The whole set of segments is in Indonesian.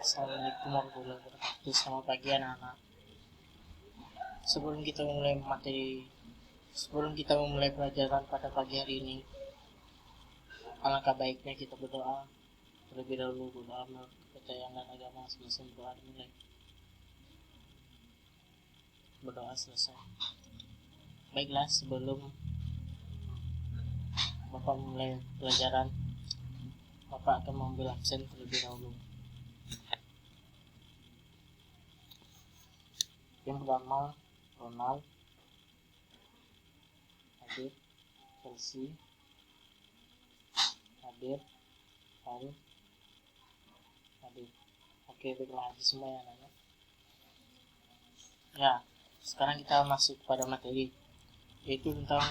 Assalamualaikum warahmatullahi wabarakatuh. Selamat pagi anak-anak. Sebelum kita memulai pelajaran pada pagi hari ini, alangkah baiknya kita berdoa terlebih dahulu. Berdoa menurut kepercayaan dan agama masing-masing. Berdoa selesai. Baiklah, sebelum Bapak memulai pelajaran, Bapak akan mengambil absen terlebih dahulu. Yang pertama, Ronald hadir, Chelsea hadir, Farid hadir. Oke, baiklah, hadir semua ya anak-anak. Ya, sekarang kita masuk pada materi, yaitu tentang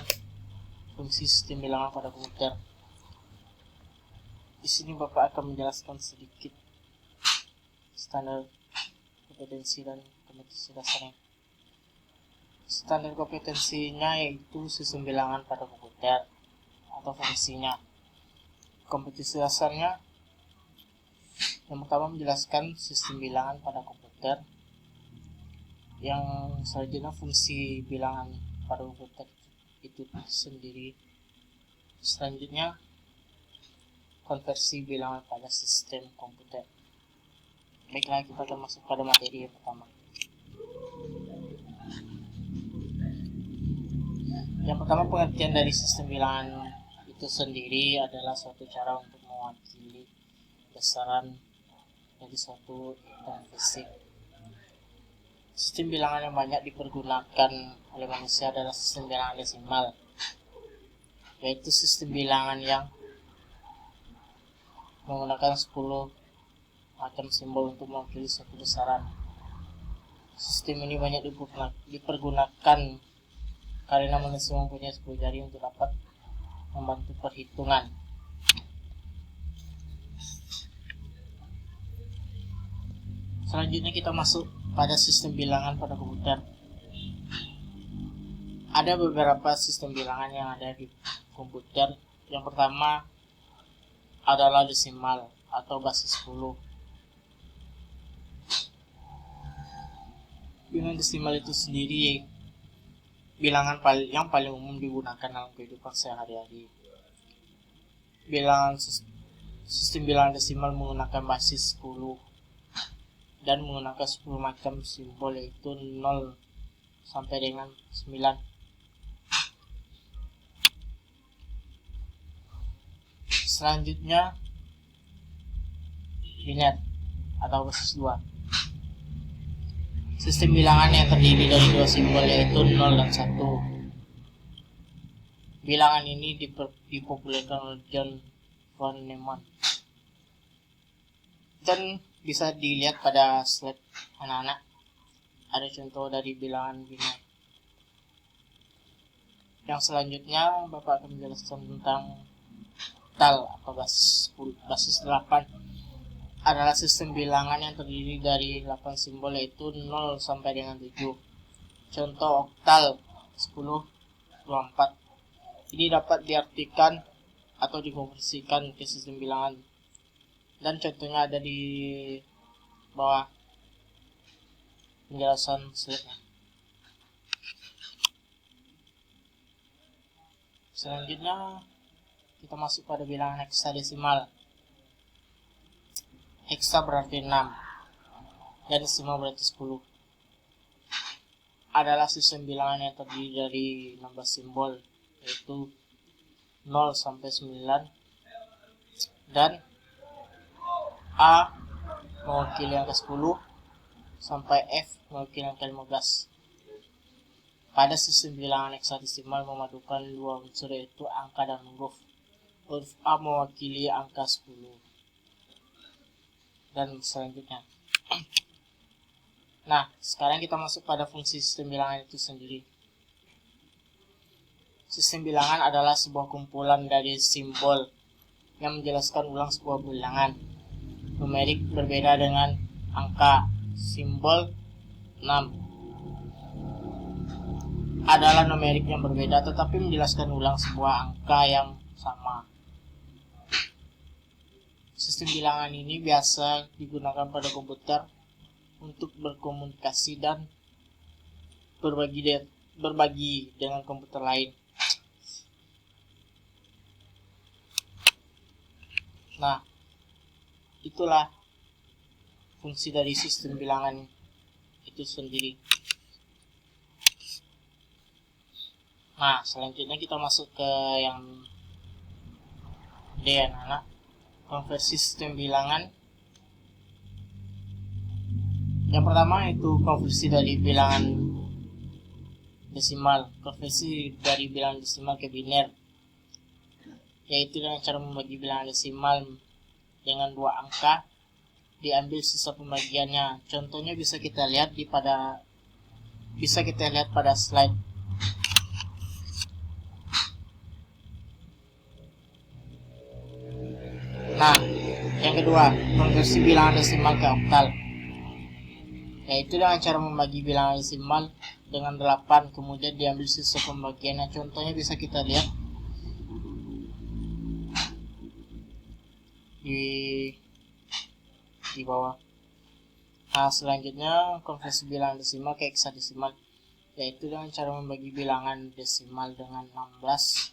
fungsi sistem bilangan pada komputer. Di sini Bapak akan menjelaskan sedikit standar kompetensi dan kompetensi dasarnya. Standar kompetensinya yaitu sistem bilangan pada komputer atau fungsinya. Kompetensi dasarnya yang pertama menjelaskan sistem bilangan pada komputer. Yang selanjutnya fungsi bilangan pada komputer itu sendiri. Selanjutnya konversi bilangan pada sistem komputer. Baiklah, kita akan masuk pada materi yang pertama. Yang pertama, pengertian dari sistem bilangan itu sendiri adalah suatu cara untuk mewakili besaran dari suatu hitungan fisik. Sistem bilangan yang banyak dipergunakan oleh manusia adalah sistem bilangan desimal, yaitu sistem bilangan yang menggunakan 10 macam simbol untuk mewakili suatu besaran. Sistem ini banyak dipergunakan karena manusia mempunyai 10 jari untuk dapat membantu perhitungan. Selanjutnya kita masuk pada sistem bilangan pada komputer. Ada beberapa sistem bilangan yang ada di komputer. Yang pertama adalah desimal atau basis 10. Bilangan desimal itu sendiri bilangan yang paling umum digunakan dalam kehidupan sehari-hari. Sistem bilangan desimal menggunakan basis 10 dan menggunakan 10 macam simbol, yaitu 0 sampai dengan 9. Selanjutnya binet atau basis 2. Sistem bilangan yang terdiri dari 2 simbol, yaitu 0 dan 1. Bilangan ini dipopulerkan oleh John von Neumann dan bisa dilihat pada slide anak-anak. Ada contoh dari bilangan binet. Yang selanjutnya Bapak akan menjelaskan tentang oktal atau basis 8. Adalah sistem bilangan yang terdiri dari 8 simbol, yaitu 0 sampai dengan 7. Contoh oktal 10, 24. Ini dapat diartikan atau dikonversikan ke sistem bilangan, dan contohnya ada di bawah penjelasan slide-nya. Selanjutnya kita masuk pada bilangan heksadesimal. Heksa berarti 6 dan desimal berarti 10. Adalah sistem bilangan yang terdiri dari 16 simbol, yaitu 0 sampai 9, dan A mewakili angka 10 sampai F mewakili angka 15. Pada sistem bilangan heksadesimal memadukan 2 unsur, yaitu angka dan huruf. Huruf A mewakili angka 10 dan selanjutnya. Nah, sekarang kita masuk pada fungsi sistem bilangan itu sendiri. Sistem bilangan adalah sebuah kumpulan dari simbol yang menjelaskan ulang sebuah bilangan. Numerik berbeda dengan angka. Simbol 6 adalah numerik yang berbeda tetapi menjelaskan ulang sebuah angka yang sama. Sistem bilangan ini biasa digunakan pada komputer untuk berkomunikasi dan berbagi dengan komputer lain. Nah, itulah fungsi dari sistem bilangan itu sendiri. Nah, selanjutnya kita masuk ke yang D, anak-anak. Konversi sistem bilangan. Yang pertama itu konversi dari bilangan desimal. Konversi dari bilangan desimal ke biner, yaitu dengan cara membagi bilangan desimal dengan 2 angka, diambil sisa pembagiannya. Contohnya bisa kita lihat pada slide. Nah, yang kedua, konversi bilangan desimal ke oktal, yaitu dengan cara membagi bilangan desimal dengan 8, kemudian diambil sisa pembagiannya. Contohnya bisa kita lihat di bawah. Nah, selanjutnya konversi bilangan desimal ke heksadesimal, yaitu dengan cara membagi bilangan desimal dengan 16,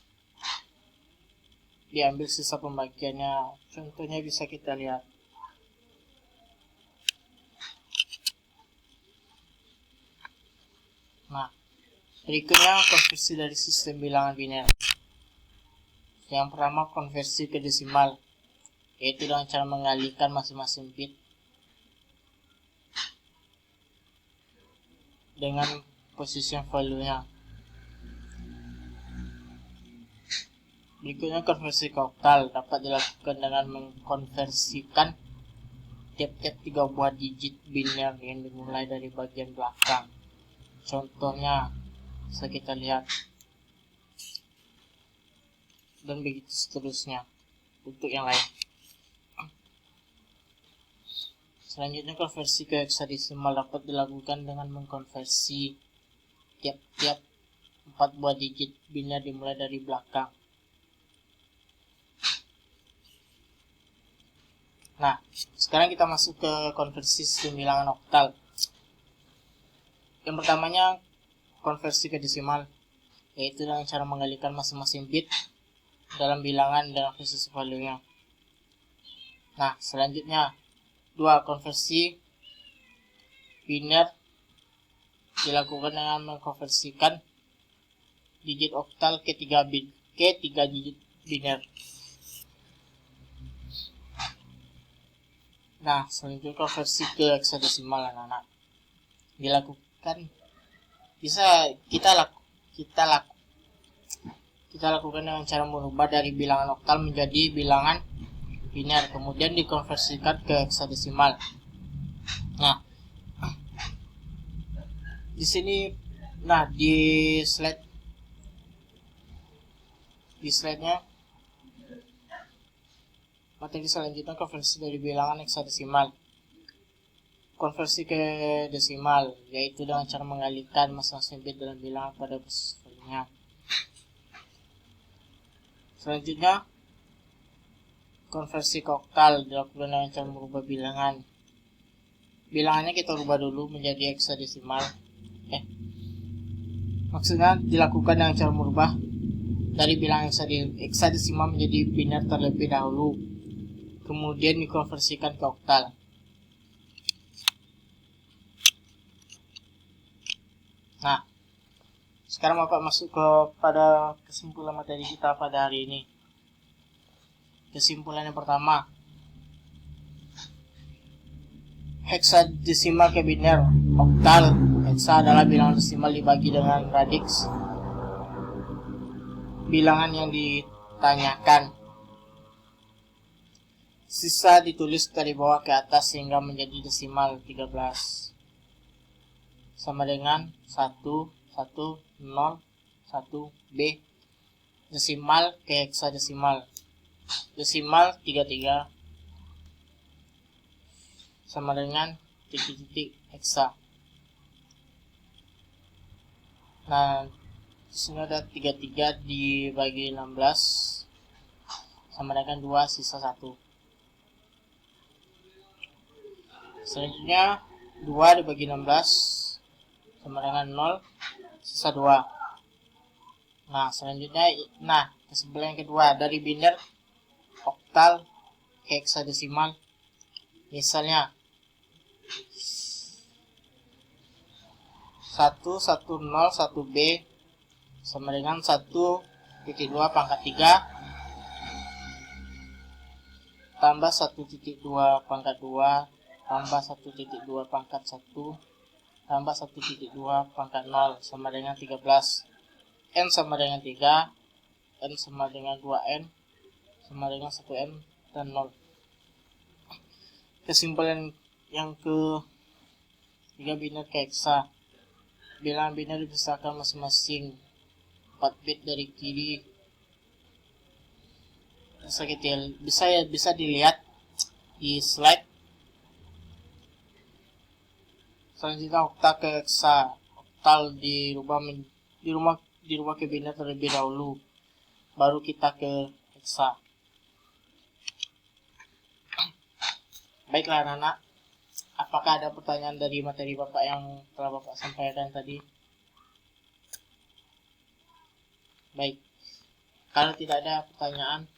diambil sisa pembagiannya. Contohnya bisa kita lihat. Nah, berikutnya konversi dari sistem bilangan biner. Yang pertama, konversi ke desimal, yaitu dengan cara mengalihkan masing-masing bit dengan position value-nya. Berikutnya, konversi ke oktal dapat dilakukan dengan mengkonversikan tiap-tiap 3 buah digit biner yang dimulai dari bagian belakang. Contohnya bisa kita lihat, dan begitu seterusnya untuk yang lain. Selanjutnya, konversi ke heksadesimal dapat dilakukan dengan mengkonversi tiap-tiap 4 buah digit biner dimulai dari belakang. Nah, sekarang kita masuk ke konversi sistem bilangan oktal. Yang pertamanya, konversi ke desimal, yaitu dengan cara mengalihkan masing-masing bit dalam bilangan dengan posisi value-nya. Nah, selanjutnya 2. Konversi biner dilakukan dengan mengkonversikan digit oktal ke 3 digit biner. Nah, selanjutnya konversi ke heksadesimal, anak-anak. Kita lakukan dengan cara merubah dari bilangan oktal menjadi bilangan biner, kemudian dikonversikan ke heksadesimal. Nah, di sini, di slide-nya materi selanjutnya konversi dari bilangan heksadesimal. Konversi ke desimal, yaitu dengan cara mengalihkan masing-masing bit dalam bilangan pada posisinya. Selanjutnya, konversi ke oktal dilakukan dengan cara merubah bilangannya kita rubah dulu menjadi heksadesimal. Maksudnya dilakukan dengan cara merubah dari bilangan heksadesimal menjadi biner terlebih dahulu, kemudian dikonversikan ke oktal. Nah, sekarang Bapak masuk pada kesimpulan materi kita pada hari ini. Kesimpulan yang pertama, heksadesimal ke biner oktal. Heksa adalah bilangan desimal dibagi dengan radix bilangan yang ditanyakan. Sisa ditulis dari bawah ke atas sehingga menjadi desimal 13. Sama dengan 1, 1, 0, 1, B. Desimal ke heksadesimal. Desimal 33 sama dengan titik-titik heksa. Nah, disini ada 33 dibagi 16 sama dengan 2 sisa 1. Selanjutnya 2 dibagi 16 sama dengan 0, sisa 2. Nah, selanjutnya kesimpulan yang kedua, dari biner oktal ke heksadesimal. Misalnya 1101B sama dengan 1.2 pangkat 3 tambah 1.2 pangkat 2 tambah 1.2 pangkat 1 tambah 1.2 pangkat 0 sama dengan 13. N sama dengan 3, N sama dengan 2N sama dengan 1N dan 0. Kesimpulan yang ketiga, biner ke heksa. Bilangan biner dipisahkan masing-masing 4 bit dari kiri. Bisa dilihat di slide. Selanjutnya oktal ke heksa. Oktal dirubah ke biner terlebih dahulu, baru kita ke heksa. Baiklah anak-anak, apakah ada pertanyaan dari materi Bapak yang telah Bapak sampaikan tadi? Baik, kalau tidak ada pertanyaan,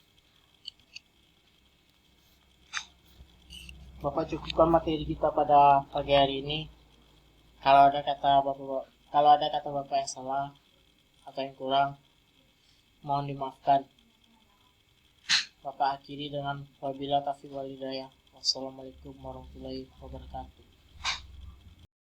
Bapak cukupkan materi kita pada pagi hari ini. Kalau ada kata Bapak yang salah atau yang kurang, mohon dimaafkan. Bapak akhiri dengan wabillahi taufiq wal hidayah. Wassalamualaikum warahmatullahi wabarakatuh.